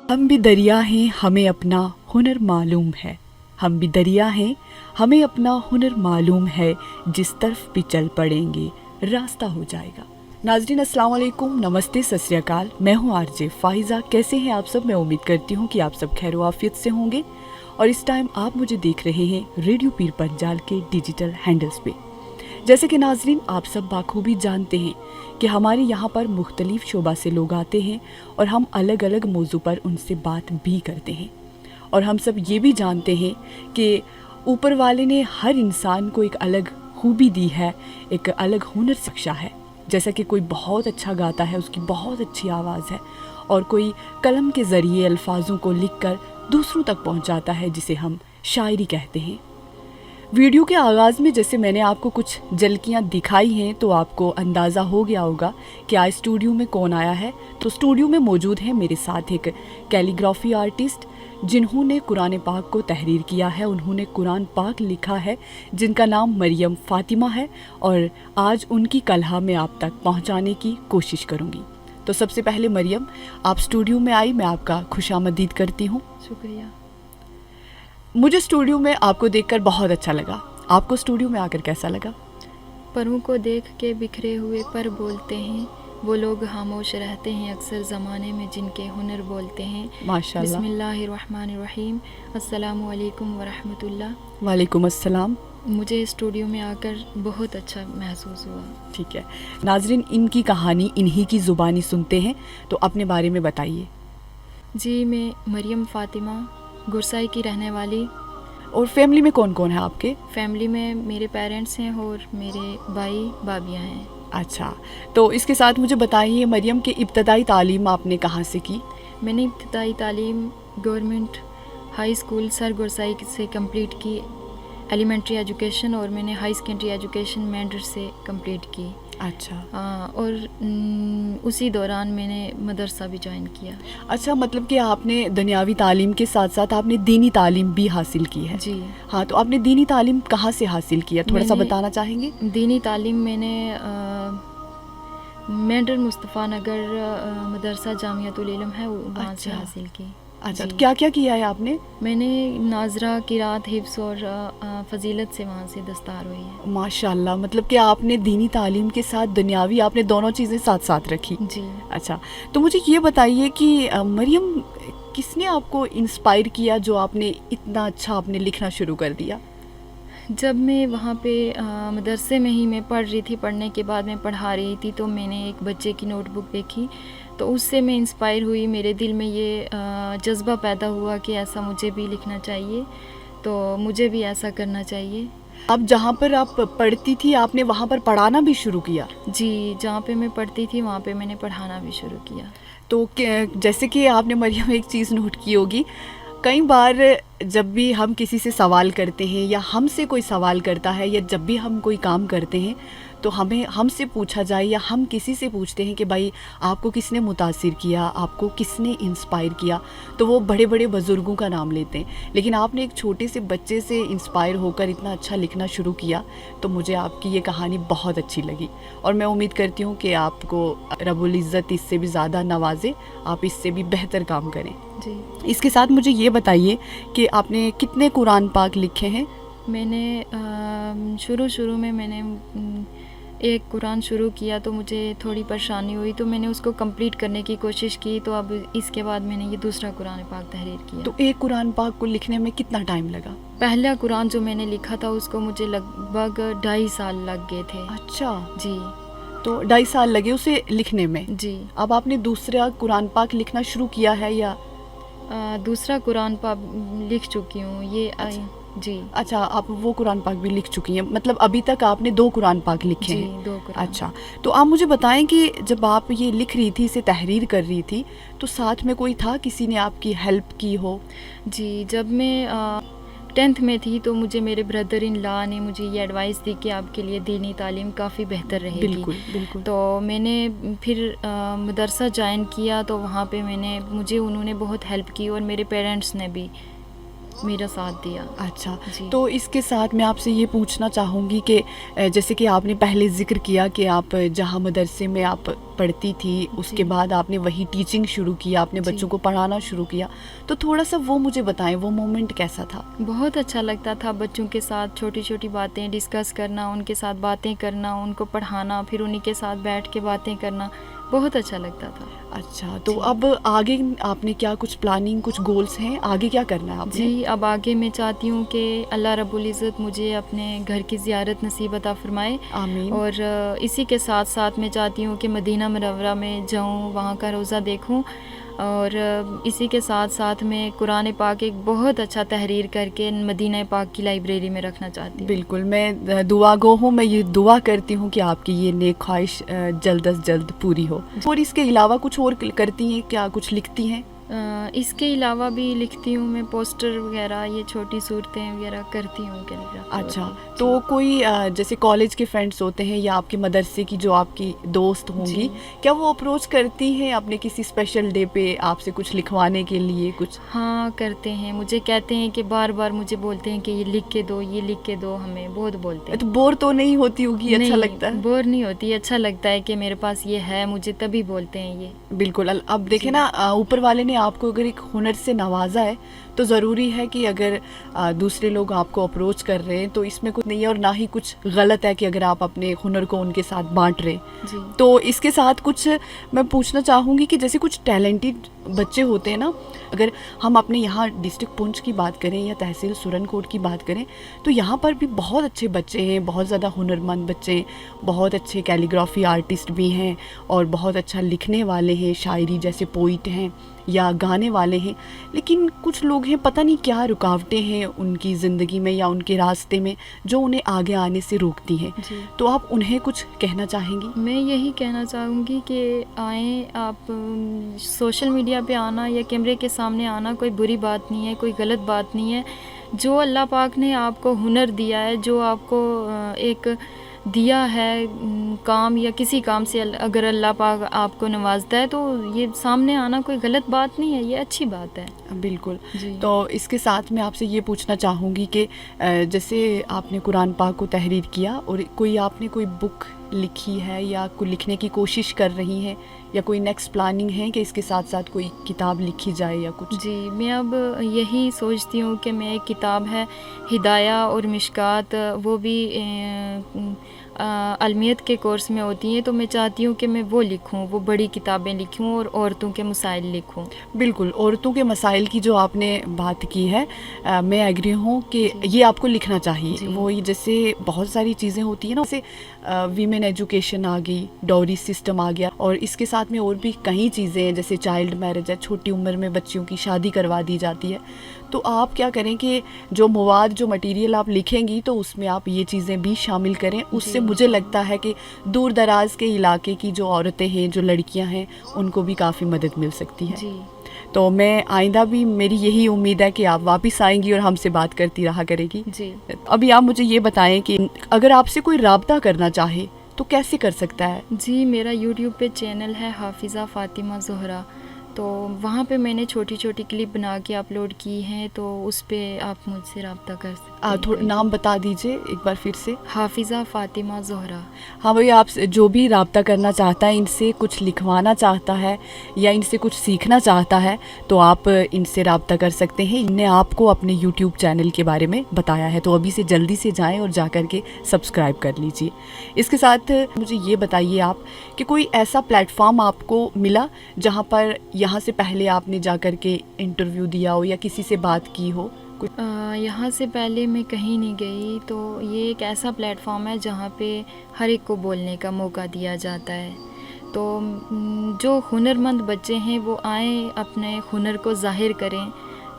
हम भी दरिया हैं, हमें अपना हुनर मालूम है। हम भी दरिया हैं, हमें अपना हुनर मालूम है। जिस तरफ भी चल पड़ेंगे रास्ता हो जाएगा। नाज़रीन अस्सलाम वालेकुम, नमस्ते, सत श्री अकाल। मैं हूँ आरजे फाइज़ा। कैसे हैं आप सब? मैं उम्मीद करती हूँ कि आप सब खैर आफियत से होंगे। और इस टाइम आप मुझे देख रहे हैं रेडियो पीर पंजाल के डिजिटल हैंडल्स पे। जैसे कि नाज़रीन आप सब बाखूबी जानते हैं कि हमारे यहाँ पर मुख्तलिफ़ शोबा से लोग आते हैं और हम अलग अलग मौजू पर उनसे बात भी करते हैं। और हम सब ये भी जानते हैं कि ऊपर वाले ने हर इंसान को एक अलग खूबी दी है, एक अलग हुनर बख्शा है। जैसा कि कोई बहुत अच्छा गाता है, उसकी बहुत अच्छी आवाज़ है, और कोई कलम के ज़रिए अल्फाजों को लिख कर दूसरों तक पहुँचाता है, जिसे हम शायरी कहते हैं। वीडियो के आगाज़ में जैसे मैंने आपको कुछ झलकियाँ दिखाई हैं, तो आपको अंदाज़ा हो गया होगा कि आज स्टूडियो में कौन आया है। तो स्टूडियो में मौजूद है मेरे साथ एक कैलीग्राफी आर्टिस्ट जिन्होंने कुरान पाक को तहरीर किया है। उन्होंने कुरान पाक लिखा है, जिनका नाम मरियम फ़ातिमा है, और आज उनकी कलहा मैं आप तक पहुँचाने की कोशिश करूँगी। तो सबसे पहले मरियम, आप स्टूडियो में आई, मैं आपका खुशामदीद करती हूँ। शुक्रिया। मुझे स्टूडियो में आपको देखकर बहुत अच्छा लगा। आपको स्टूडियो में आकर कैसा लगा? परों को देख के बिखरे हुए पर बोलते हैं, वो लोग खामोश रहते हैं अक्सर ज़माने में जिनके हुनर बोलते हैं। माशाल्लाह। बिस्मिल्लाहिर्रहमानिर्रहीम। अस्सलामु अलैकुम वरहमतुल्लाह। वालेकुम अस्सलाम। मुझे स्टूडियो में आकर बहुत अच्छा महसूस हुआ। ठीक है नाजरीन, इनकी कहानी इन्हीं की ज़ुबानी सुनते हैं, तो अपने बारे में बताइए। जी, मैं मरियम फ़ातिमा गुरसाई की रहने वाली। और फैमिली में कौन कौन है आपके? फैमिली में मेरे पेरेंट्स हैं और मेरे भाई भाभियाँ हैं। अच्छा, तो इसके साथ मुझे बताइए मरियम की इब्तदाई तालीम आपने कहाँ से की? मैंने इब्तदाई तालीम government high school sir Gursai से कंप्लीट की, एलिमेंट्री एजुकेशन, और मैंने हाई सेकेंडरी एजुकेशन मैंडर से कंप्लीट की। अच्छा। और उसी दौरान मैंने मदरसा भी ज्वाइन किया। अच्छा, मतलब कि आपने दुनियावी तालीम के साथ साथ आपने दीनी तालीम भी हासिल की है? जी हाँ, तो आपने दीनी तालीम कहाँ से हासिल किया, थोड़ा सा बताना चाहेंगे? दीनी तालीम मैंने मेंढर मुस्तफ़ा नगर मदरसा जामियातुल इल्म है, वहाँ से हासिल की। अच्छा, तो क्या क्या किया है आपने? मैंने नाजरा, किरात, हिफ्स और फजीलत से वहाँ से दस्तार हुई है। माशाल्लाह, मतलब कि आपने दीनी तालीम के साथ दुनियावी, आपने दोनों चीज़ें साथ साथ रखी। जी। अच्छा, तो मुझे ये बताइए कि मरियम, किसने आपको इंस्पायर किया जो आपने इतना अच्छा आपने लिखना शुरू कर दिया? जब मैं वहाँ पे मदरसे में ही मैं पढ़ रही थी, पढ़ने के बाद मैं पढ़ा रही थी, तो मैंने एक बच्चे की नोटबुक देखी, तो उससे मैं इंस्पायर हुई। मेरे दिल में ये जज्बा पैदा हुआ कि ऐसा मुझे भी लिखना चाहिए, तो मुझे भी ऐसा करना चाहिए। अब जहाँ पर आप पढ़ती थी, आपने वहाँ पर पढ़ाना भी शुरू किया? जी, जहाँ पे मैं पढ़ती थी वहाँ पे मैंने पढ़ाना भी शुरू किया। तो जैसे कि आपने मरियम एक चीज़ नोट की होगी, कई बार जब भी हम किसी से सवाल करते हैं या हमसे कोई सवाल करता है, या जब भी हम कोई काम करते हैं, तो हमसे पूछा जाए या हम किसी से पूछते हैं कि भाई आपको किसने मुतासिर किया, आपको किसने इंस्पायर किया, तो वो बड़े बड़े बुज़ुर्गों का नाम लेते हैं। लेकिन आपने एक छोटे से बच्चे से इंस्पायर होकर इतना अच्छा लिखना शुरू किया, तो मुझे आपकी ये कहानी बहुत अच्छी लगी, और मैं उम्मीद करती हूँ कि आपको रब्बुल इज़्ज़त इससे भी ज़्यादा नवाजे, आप इससे भी बेहतर काम करें। जी। इसके साथ मुझे ये बताइए कि आपने कितने कुरान पाक लिखे हैं? मैंने शुरू में मैंने एक कुरान शुरू किया, तो मुझे थोड़ी परेशानी हुई, तो मैंने उसको कंप्लीट करने की कोशिश की, तो अब इसके बाद मैंने ये दूसरा कुरान पाक तहरीर किया। तो एक कुरान पाक को लिखने में कितना टाइम लगा? पहला कुरान जो मैंने लिखा था उसको मुझे लगभग 2.5 साल लग गए थे। अच्छा जी। तो 2.5 साल लगे उसे लिखने में? जी। अब आपने दूसरा कुरान पाक लिखना शुरू किया है या? दूसरा कुरान पाक लिख चुकी हूँ ये। अच्छा। जी। अच्छा, आप वो कुरान पाक भी लिख चुकी हैं, मतलब अभी तक आपने 2 कुरान पाक लिखे हैं? जी, 2 कुरान। अच्छा, तो आप मुझे बताएं कि जब आप ये लिख रही थी, इसे तहरीर कर रही थी, तो साथ में कोई था, किसी ने आपकी हेल्प की हो? जी, जब मैं 10th में थी तो मुझे मेरे ब्रदर इन लॉ ने मुझे ये एडवाइस दी कि आपके लिए दीनी तालीम काफ़ी बेहतर रहेगी। बिल्कुल बिल्कुल। तो मैंने फिर मदरसा ज्वाइन किया, तो वहाँ पे मुझे उन्होंने बहुत हेल्प की, और मेरे पेरेंट्स ने भी। मेरा साथ दिया। अच्छा, जी। तो इसके साथ मैं आपसे ये पूछना चाहूँगी कि जैसे कि आपने पहले ज़िक्र किया कि आप जहाँ मदरसे में आप पढ़ती थी, उसके जी। बाद आपने वही टीचिंग शुरू किया, आपने जी। बच्चों को पढ़ाना शुरू किया, तो थोड़ा सा वो मुझे बताएं, वो मोमेंट कैसा था? बहुत अच्छा लगता था बच्चों के साथ छोटी छोटी बातें डिस्कस करना, उनके साथ बातें करना, उनको पढ़ाना, फिर उन्हीं के साथ बैठ के बातें करना, बहुत अच्छा लगता था। अच्छा, तो जी। अब आगे आपने क्या कुछ प्लानिंग, कुछ गोल्स हैं, आगे क्या करना है आपने? जी, अब आगे मैं चाहती हूँ कि अल्लाह रब्बुल इज़्ज़त मुझे अपने घर की ज़ियारत नसीब अता फ़रमाए, आमीन। और इसी के साथ साथ मैं चाहती हूँ कि मदीना मुनव्वरा में जाऊँ, वहाँ का रोज़ा देखूँ, और इसी के साथ साथ मैं कुरान पाक एक बहुत अच्छा तहरीर करके मदीना पाक की लाइब्रेरी में रखना चाहती हूँ। बिल्कुल, मैं दुआ गो हूँ, मैं ये दुआ करती हूँ कि आपकी ये नेक ख्वाहिश जल्द अज जल्द पूरी हो। और इसके अलावा कुछ और करती हैं क्या, कुछ लिखती हैं? इसके अलावा भी लिखती हूँ मैं, पोस्टर वगैरह, ये छोटी सूरतें वगैरह करती हूँ कैलीग्राफी अच्छा, वाली। तो कोई जैसे कॉलेज के फ्रेंड्स होते हैं या आपके मदरसे की जो आपकी दोस्त होंगी, जी। क्या वो अप्रोच करती हैं अपने किसी स्पेशल डे पे आपसे कुछ लिखवाने के लिए कुछ? हाँ, करते हैं, मुझे कहते हैं कि बार बार मुझे बोलते हैं कि ये लिख के दो, ये लिख के दो, हमें बहुत बोलते हैं। तो बोर तो नहीं होती होगी, अच्छा नहीं, लगता है? बोर नहीं होती, अच्छा लगता है कि मेरे पास ये है, मुझे तभी बोलते हैं ये। बिल्कुल, अब देखें जी। ना, ऊपर वाले ने आपको अगर एक हुनर से नवाजा है तो ज़रूरी है कि अगर दूसरे लोग आपको अप्रोच कर रहे हैं तो इसमें कुछ नहीं है, और ना ही कुछ गलत है कि अगर आप अपने हुनर को उनके साथ बांट रहे। जी। तो इसके साथ कुछ मैं पूछना चाहूँगी कि जैसे कुछ टैलेंटेड बच्चे होते हैं ना, अगर हम अपने यहाँ डिस्ट्रिक्ट पुंछ की बात करें या तहसील सुरनकोट की बात करें, तो यहाँ पर भी बहुत अच्छे बच्चे हैं, बहुत ज़्यादा हुनरमंद बच्चे हैं, बहुत अच्छे कैलीग्राफी आर्टिस्ट भी हैं, और बहुत अच्छा लिखने वाले हैं, शायरी जैसे पोइट हैं या गाने वाले हैं। लेकिन कुछ लोग हैं, पता नहीं क्या रुकावटें हैं उनकी ज़िंदगी में या उनके रास्ते में जो उन्हें आगे आने से रोकती हैं। जी। तो आप उन्हें कुछ कहना चाहेंगी? मैं यही कहना चाहूँगी कि आएँ आप, सोशल मीडिया पे आना या कैमरे के सामने आना कोई बुरी बात नहीं है, कोई गलत बात नहीं है। जो अल्लाह पाक ने आपको हुनर दिया है, जो आपको एक दिया है काम, या किसी काम से अगर अल्लाह पाक आपको नवाजता है, तो ये सामने आना कोई गलत बात नहीं है, ये अच्छी बात है। बिल्कुल। जी। तो इसके साथ मैं आपसे ये पूछना चाहूँगी कि जैसे आपने कुरान पाक को तहरीर किया, और कोई आपने कोई बुक लिखी है या कोई लिखने की कोशिश कर रही हैं, या कोई नेक्स्ट प्लानिंग है कि इसके साथ साथ कोई किताब लिखी जाए या कुछ? जी, मैं अब यही सोचती हूँ कि मैं एक किताब है हिदाया और मिशकात, वो भी अलमियत के कोर्स में होती हैं, तो मैं चाहती हूँ कि मैं वो लिखूँ, वो बड़ी किताबें लिखूँ और औरतों के मसाइल लिखूँ। बिल्कुल, औरतों के मसाइल की जो आपने बात की है, मैं एग्री हूँ कि ये आपको लिखना चाहिए। जी। वो जैसे बहुत सारी चीज़ें होती हैं ना, जैसे वीमेन एजुकेशन आ गई, डॉरी सिस्टम आ गया, और इसके साथ में और भी कई चीज़ें हैं, जैसे चाइल्ड मैरिज है, छोटी उम्र में बच्चियों की शादी करवा दी जाती है। तो आप क्या करें कि जो मवाद, जो मटेरियल आप लिखेंगी, तो उसमें आप ये चीज़ें भी शामिल करें। उससे मुझे लगता है कि दूर दराज के इलाके की जो औरतें हैं, जो लड़कियां हैं, उनको भी काफ़ी मदद मिल सकती है। जी। तो मैं आइंदा भी, मेरी यही उम्मीद है कि आप वापस आएंगी और हमसे बात करती रहा करेगी। जी। अभी आप मुझे ये बताएं कि अगर आपसे कोई राब्ता करना चाहे तो कैसे कर सकता है? जी, मेरा यूट्यूब पे चैनल है हाफिज़ा फ़ातिमा ज़ोहरा, तो वहाँ पे मैंने छोटी छोटी क्लिप बना के अपलोड की हैं, तो उस पे आप मुझसे रब्ता कर सकते हैं। थोड़ा नाम बता दीजिए एक बार फिर से। हाफिज़ा फ़ातिमा ज़ोहरा। हाँ भाई, आप जो भी राब्ता करना चाहता है, इनसे कुछ लिखवाना चाहता है या इनसे कुछ सीखना चाहता है, तो आप इनसे राब्ता कर सकते हैं। इनने आपको अपने यूट्यूब चैनल के बारे में बताया है, तो अभी से जल्दी से जाएं और जा कर के सब्सक्राइब कर लीजिए। इसके साथ मुझे ये बताइए आप कि कोई ऐसा प्लेटफॉर्म आपको मिला जहाँ पर यहाँ से पहले आपने जा कर के इंटरव्यू दिया हो या किसी से बात की हो? यहाँ से पहले मैं कहीं नहीं गई, तो ये एक ऐसा प्लेटफॉर्म है जहाँ पे हर एक को बोलने का मौका दिया जाता है। तो जो हुनरमंद बच्चे हैं वो आएँ, अपने हुनर को ज़ाहिर करें,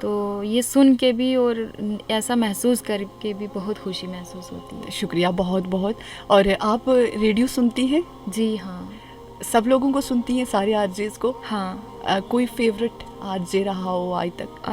तो ये सुन के भी और ऐसा महसूस करके भी बहुत खुशी महसूस होती है। शुक्रिया बहुत बहुत। और आप रेडियो सुनती हैं? जी हाँ। सब लोगों को सुनती हैं, सारे आरजेस को? हाँ। कोई फेवरेट آج جے رہا ہو آج تک؟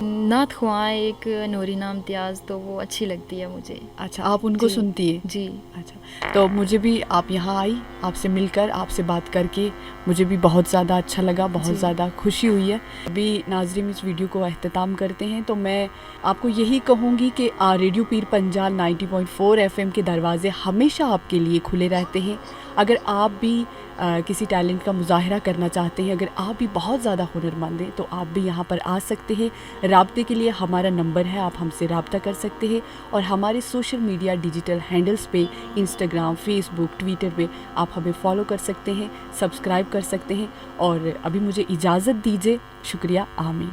نعت خواں ایک نوری نام تیاز، تو وہ اچھی لگتی ہے مجھے. اچھا، آپ ان کو جی سنتی ہیں؟ جی. اچھا، تو مجھے بھی آپ یہاں آئی، آپ سے مل کر، آپ سے بات کر کے مجھے بھی بہت زیادہ اچھا لگا، بہت جی. زیادہ خوشی ہوئی ہے. ابھی ناظرین اس ویڈیو کو اختتام کرتے ہیں، تو میں آپ کو یہی کہوں گی کہ ریڈیو پیر پنجال 90.4 FM کے دروازے ہمیشہ آپ کے لیے کھلے رہتے ہیں. اگر آپ بھی کسی ٹیلنٹ کا مظاہرہ کرنا چاہتے ہیں، اگر آپ بھی بہت زیادہ ہنرمند ہیں، تو آپ بھی یہاں پر آ سکتے ہیں. رابطے کے لیے ہمارا نمبر ہے، آپ ہم سے رابطہ کر سکتے ہیں، اور ہمارے سوشل میڈیا ڈیجیٹل ہینڈلز پہ انسٹاگرام، فیس بک، ٹویٹر پہ آپ ہمیں فالو کر سکتے ہیں، سبسکرائب کر سکتے ہیں. اور ابھی مجھے اجازت دیجیے. شکریہ. آمین.